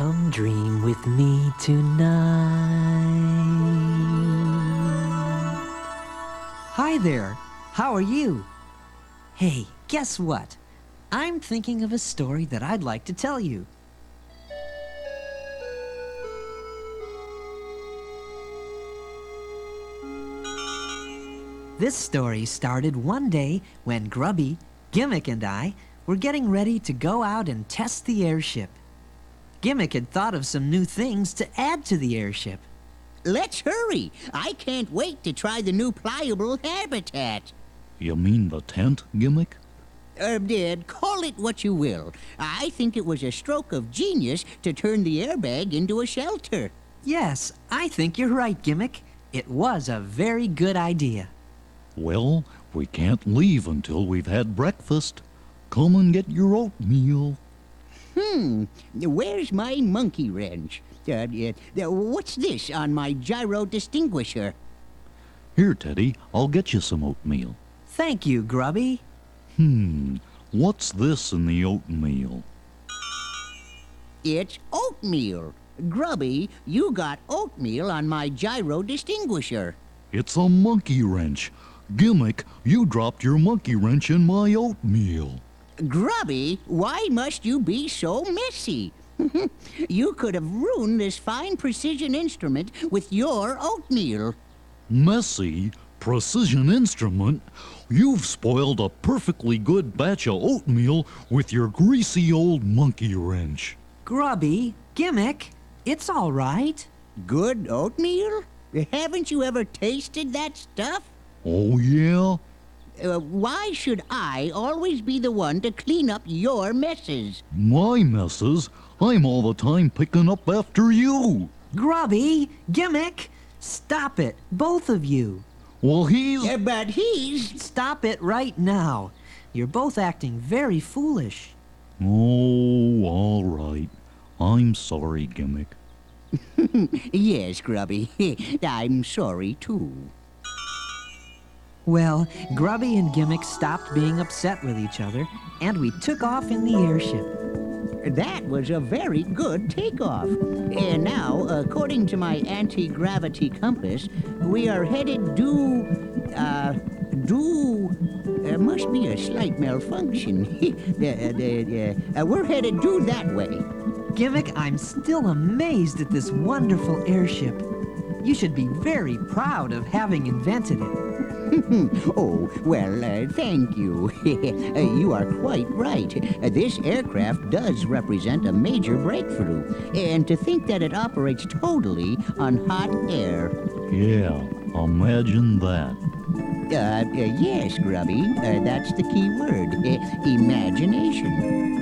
Come dream with me tonight. Hi there. How are you? Hey, guess what? I'm thinking of a story that I'd like to tell you. This story started one day when Grubby, Gimmick, and I were getting ready to go out and test the airship. Gimmick had thought of some new things to add to the airship. Let's hurry. I can't wait to try the new pliable habitat. You mean the tent, Gimmick? Dad, call it what you will. I think it was a stroke of genius to turn the airbag into a shelter. Yes, I think you're right, Gimmick. It was a very good idea. Well, we can't leave until we've had breakfast. Come and get your oatmeal. Where's my monkey wrench? What's this on my gyro distinguisher? Here, Teddy, I'll get you some oatmeal. Thank you, Grubby. What's this in the oatmeal? It's oatmeal. Grubby, you got oatmeal on my gyro distinguisher. It's a monkey wrench. Gimmick, you dropped your monkey wrench in my oatmeal. Grubby, why must you be so messy? You could have ruined this fine precision instrument with your oatmeal. Messy? Precision instrument? You've spoiled a perfectly good batch of oatmeal with your greasy old monkey wrench. Grubby, Gimmick, it's all right. Good oatmeal? Haven't you ever tasted that stuff? Oh, yeah? Why should I always be the one to clean up your messes? My messes? I'm all the time picking up after you. Grubby, Gimmick, stop it, both of you. Well, he's... But he's... Stop it right now. You're both acting very foolish. Oh, all right. I'm sorry, Gimmick. Yes, Grubby. I'm sorry, too. Well, Grubby and Gimmick stopped being upset with each other, and we took off in the airship. That was a very good takeoff. And now, according to my anti-gravity compass, we are headed must be a slight malfunction. We're headed due that way. Gimmick, I'm still amazed at this wonderful airship. You should be very proud of having invented it. Oh, well, thank you. You are quite right. This aircraft does represent a major breakthrough. And to think that it operates totally on hot air. Yeah, imagine that. Yes, Grubby. That's the key word. Imagination.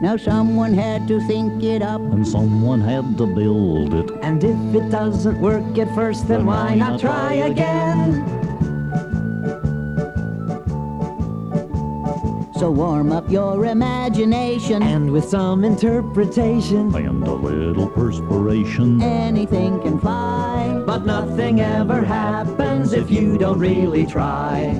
Now someone had to think it up. And someone had to build it. And if it doesn't work at first, then why not try again? So warm up your imagination. And with some interpretation, And a little perspiration. Anything can fly. but nothing ever happens if you don't really try.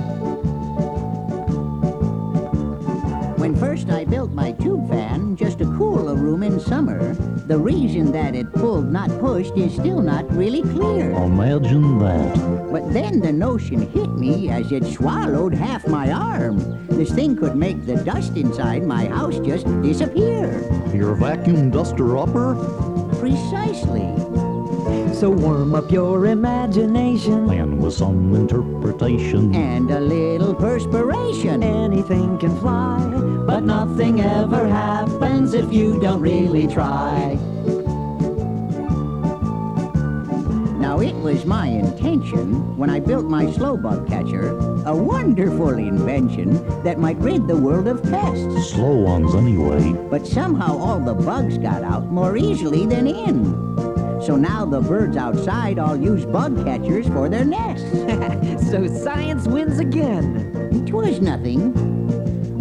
When first I built my tube fan just to cool a room in summer, the reason that it pulled, not pushed, is still not really clear. Imagine that. But then the notion hit me as it swallowed half my arm. This thing could make the dust inside my house just disappear. Your vacuum duster upper? Precisely. So warm up your imagination, And with some interpretation. And a little perspiration. anything can fly, but nothing ever happens if you don't really try. Now it was my intention, when I built my slow bug catcher, a wonderful invention that might rid the world of pests. Slow ones anyway. But somehow all the bugs got out more easily than in. So now the birds outside all use bug catchers for their nests. So science wins again. It was nothing.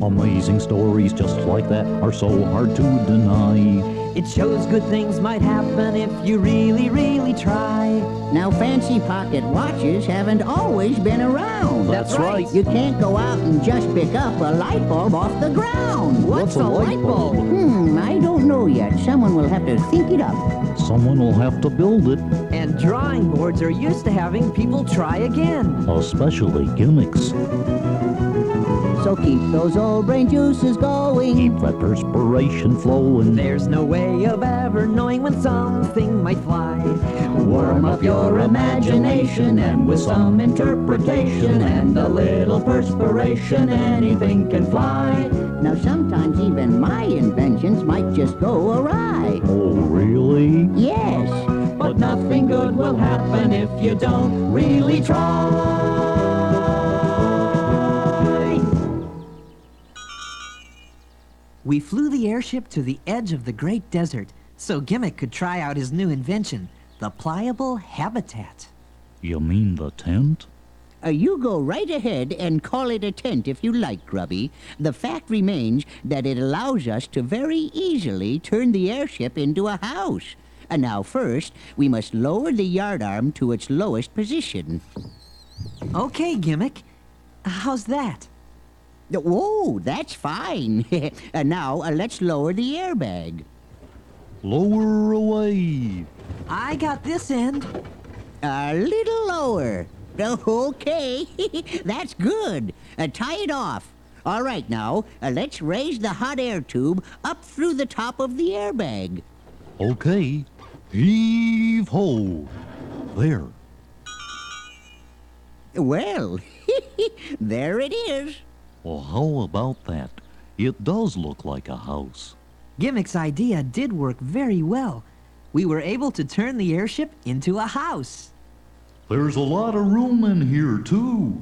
Amazing stories just like that are so hard to deny. It shows good things might happen if you really, really try. Now, fancy pocket watches haven't always been around. That's right. You can't go out and just pick up a light bulb off the ground. What's a light bulb? I don't know yet. Someone will have to think it up. Someone will have to build it, And drawing boards are used to having people try again. especially gimmicks. So keep those old brain juices going. Keep that perspiration flowing. There's no way of ever knowing when something might fly. Warm up your imagination, and with some interpretation and a little perspiration, anything can fly. Now, sometimes even my inventions might just go awry. Oh, really? Yes, But nothing good will happen if you don't really try. We flew the airship to the edge of the great desert so Gimmick could try out his new invention, the pliable habitat. You mean the tent? you go right ahead and call it a tent if you like, Grubby. The fact remains that it allows us to very easily turn the airship into a house. And now first, we must lower the yardarm to its lowest position. Okay, Gimmick. How's that? Whoa, that's fine. And now, let's lower the airbag. Lower away. I got this end. A little lower. Okay, that's good. Tie it off. All right, now, let's raise the hot air tube up through the top of the airbag. Okay. Heave ho. There. Well, there it is. Well, how about that? It does look like a house. Gimmick's idea did work very well. We were able to turn the airship into a house. There's a lot of room in here, too.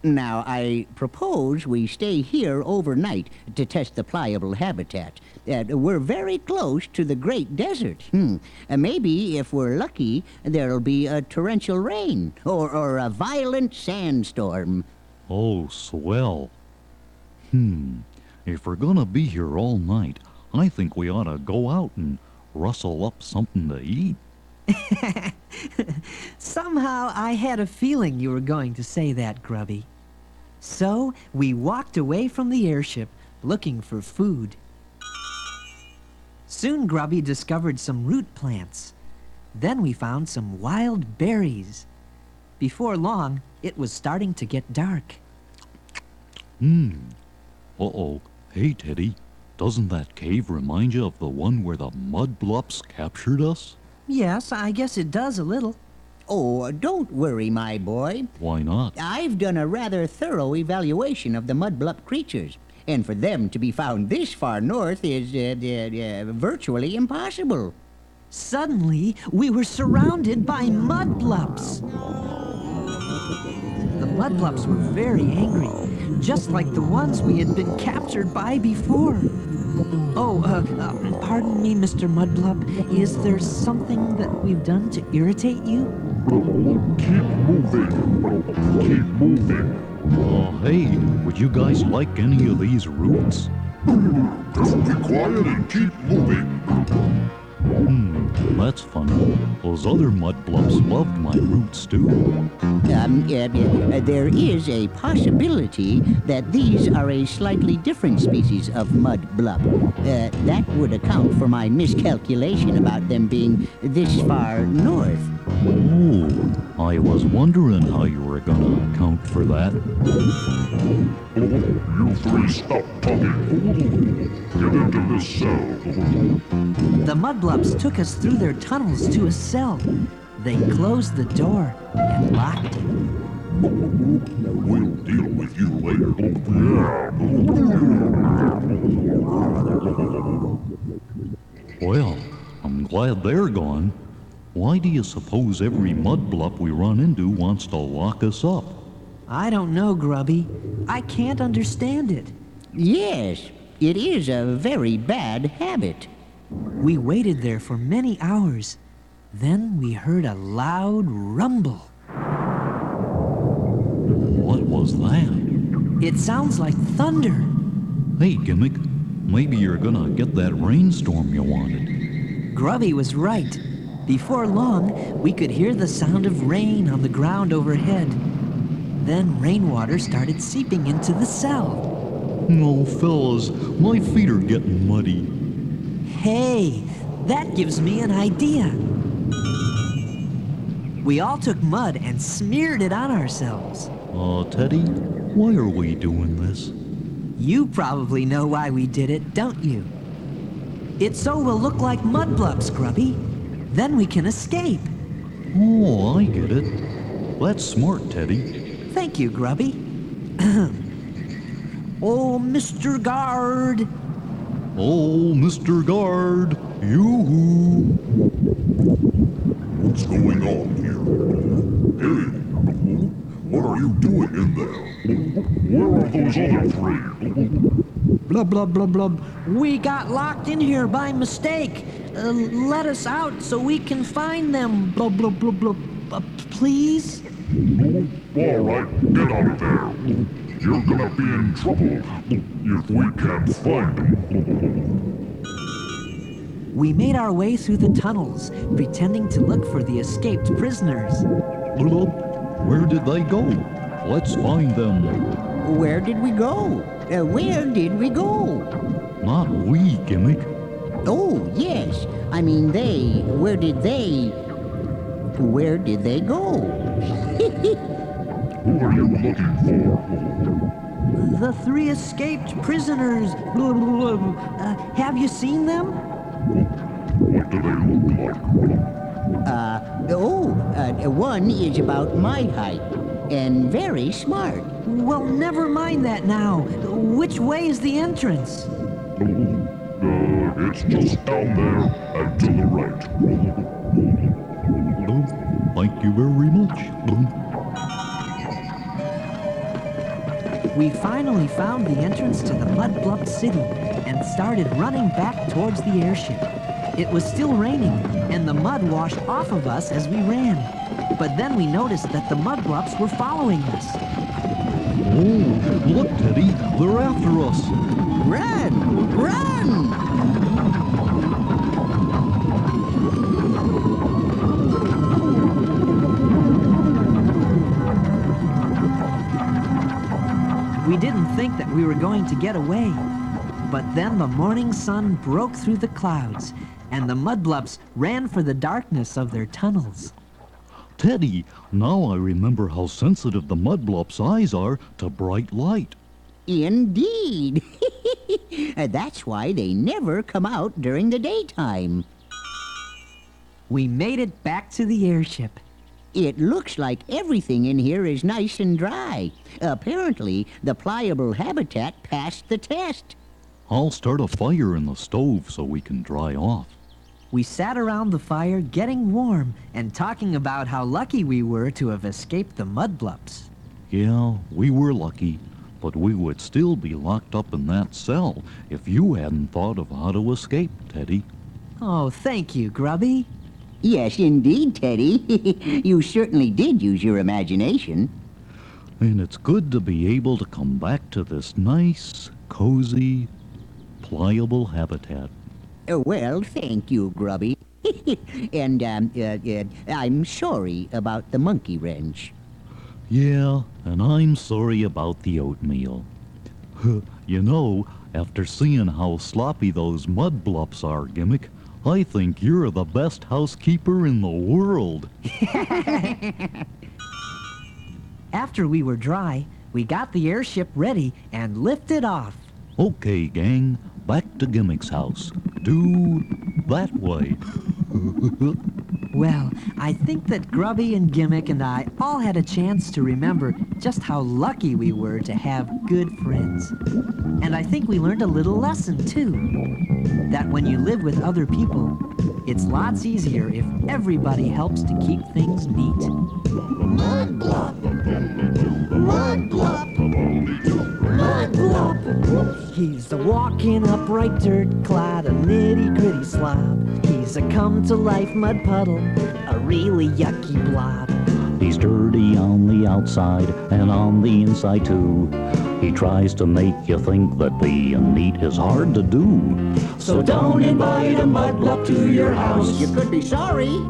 Now, I propose we stay here overnight to test the pliable habitat. We're very close to the great desert. Maybe, if we're lucky, there'll be a torrential rain or a violent sandstorm. Oh, swell. If we're gonna be here all night, I think we ought to go out and rustle up something to eat. Somehow I had a feeling you were going to say that, Grubby. So we walked away from the airship looking for food. Soon Grubby discovered some root plants. Then we found some wild berries. Before long, it was starting to get dark. Uh-oh. Hey, Teddy. Doesn't that cave remind you of the one where the Mudblups captured us? Yes, I guess it does a little. Oh, don't worry, my boy. Why not? I've done a rather thorough evaluation of the Mudblup creatures, and for them to be found this far north is virtually impossible. Suddenly, we were surrounded by mudblups. The mudblups were very angry, just like the ones we had been captured by before. Oh, pardon me, Mr. Mudblup. Is there something that we've done to irritate you? Keep moving. Keep moving. Hey, would you guys like any of these roots? Just be quiet and keep moving. That's funny. Those other Mudblups loved my roots, too. There is a possibility that these are a slightly different species of mudblup. That would account for my miscalculation about them being this far north. Oh, I was wondering how you were gonna account for that. You three stop talking. Get into this cell. The mudblups took us through their tunnels to a cell. They closed the door and locked it. We'll deal with you later. Well, I'm glad they're gone. Why do you suppose every Mudblup we run into wants to lock us up? I don't know, Grubby. I can't understand it. Yes, it is a very bad habit. We waited there for many hours. Then we heard a loud rumble. What was that? It sounds like thunder. Hey, Gimmick, Maybe you're gonna get that rainstorm you wanted. Grubby was right. Before long, we could hear the sound of rain on the ground overhead. Then rainwater started seeping into the cell. No, fellas, my feet are getting muddy. Hey, that gives me an idea. We all took mud and smeared it on ourselves. Teddy, why are we doing this? You probably know why we did it, don't you? It's so we'll look like Mudblups, Grubby. Then we can escape. Oh, I get it. That's smart, Teddy. Thank you, Grubby. Oh, Mr. Guard. Oh, Mr. Guard, yoo-hoo. What's going on here? Hey, what are you doing in there? Where are those other three? Blub, blub, blub, blub. We got locked in here by mistake. Let us out so we can find them. Blub, blub, blub, blub. Please? All right, get out of there. You're gonna be in trouble if we can't find them. We made our way through the tunnels, pretending to look for the escaped prisoners. Where did they go? Let's find them. Where did we go? Where did we go? Not we, Gimmick. Oh, yes. I mean they. Where did they go? Who are you looking for? The three escaped prisoners. Have you seen them? What do they look like? One is about my height and very smart. Well, never mind that now. Which way is the entrance? It's just down there and to the right. Thank you very much. We finally found the entrance to the Mudblup city and started running back towards the airship. It was still raining, and the mud washed off of us as we ran. But then we noticed that the Mudblups were following us. Oh, look, Teddy, they're after us. Run! Run! We didn't think that we were going to get away. But then the morning sun broke through the clouds, and the Mudblups ran for the darkness of their tunnels. Teddy, now I remember how sensitive the Mudblups' eyes are to bright light. Indeed. That's why they never come out during the daytime. We made it back to the airship. It looks like everything in here is nice and dry. Apparently, the pliable habitat passed the test. I'll start a fire in the stove so we can dry off. We sat around the fire getting warm and talking about how lucky we were to have escaped the Mudblups. Yeah, we were lucky, but we would still be locked up in that cell if you hadn't thought of how to escape, Teddy. Oh, thank you, Grubby. Yes, indeed, Teddy. You certainly did use your imagination. And it's good to be able to come back to this nice, cozy, pliable habitat. Well, thank you, Grubby. And I'm sorry about the monkey wrench. Yeah, and I'm sorry about the oatmeal. You know, after seeing how sloppy those Mudblups are, Gimmick, I think you're the best housekeeper in the world. After we were dry, we got the airship ready and lifted off. Okay, gang, back to Gimmick's house. Do that way. Well, I think that Grubby and Gimmick and I all had a chance to remember just how lucky we were to have good friends. And I think we learned a little lesson, too. That when you live with other people, it's lots easier if everybody helps to keep things neat. Mudblup! Mudblup! Mudblup! He's a walking upright dirt clod, a nitty-gritty slob. He's a come-to-life mud puddle, a really yucky blob. He's dirty on the outside and on the inside too. He tries to make you think that being neat is hard to do. So don't invite a mudblup to your house. You could be sorry.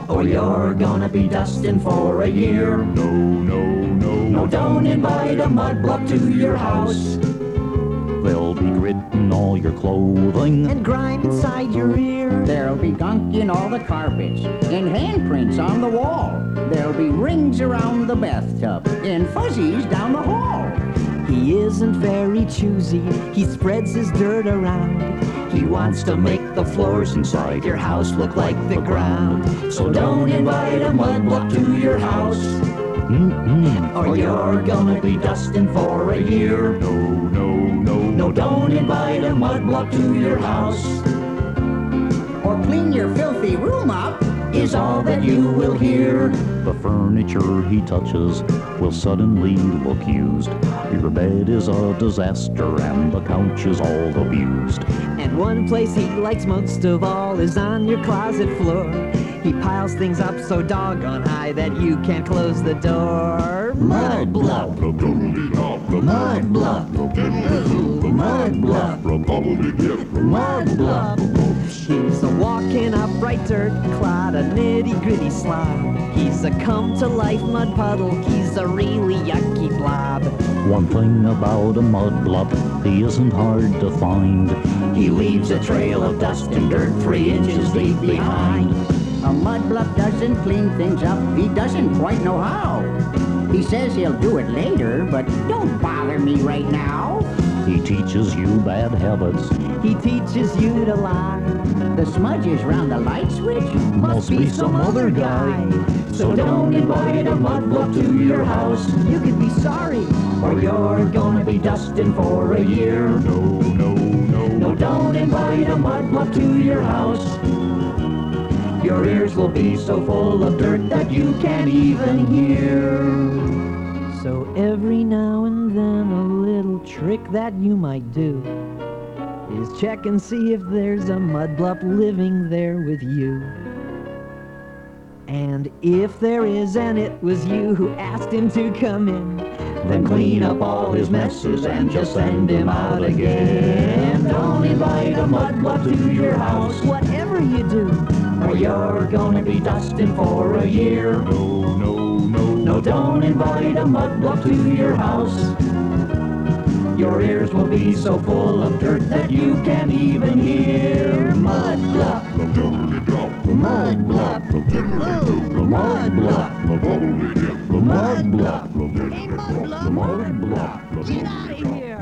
Or you're gonna be dusting for a year. No, don't invite a mudblup to your house. They'll be gritting all your clothing And grime inside your ear. There'll be gunk in all the carpets, and handprints on the wall. There'll be rings around the bathtub, and fuzzies down the hall. He isn't very choosy. He spreads his dirt around. He wants to make the floors inside your house look like the ground. So don't invite a mudblup to your house. Or you're gonna be dusting for a year. No, don't invite a mudblup to your house. Or clean your filthy room up. Is all that you will hear. The furniture he touches will suddenly look used. Your bed is a disaster and the couch is all abused. And one place he likes most of all is on your closet floor. He piles things up so doggone high that you can't close the door. Mudblup, Mudblup, Mudblup, Mudblup. He's a walking upright dirt clod, a nitty-gritty slob. He's a come-to-life mud puddle. He's a really yucky blob. One thing about a mudblup, he isn't hard to find. He leaves a trail of dust and dirt 3 inches deep behind. A mudblup doesn't clean things up. He doesn't quite know how. He says he'll do it later, but don't bother me right now. He teaches you bad habits. He teaches you to lie. The smudges round the light switch Must be some other guy. So don't invite a mudblup to your house. You could be sorry. Or you're gonna be dusting for a year. No, don't invite a mudblup to your house. Your ears will be so full of dirt that you can't even hear. So every now and then a little trick that you might do is check and see if there's a mudblup living there with you. And if there is and it was you who asked him to come in, Then clean up all his messes and just send him out again. Don't invite a mudblup to your house. whatever you do, Or you're gonna be dusting for a year. No, don't invite a mudblup to your house. Your ears will be so full of dirt that you can't even hear. Mudblup, Mudblup, Mudblup, Mudblup, Hey, Mudblup, get out of here!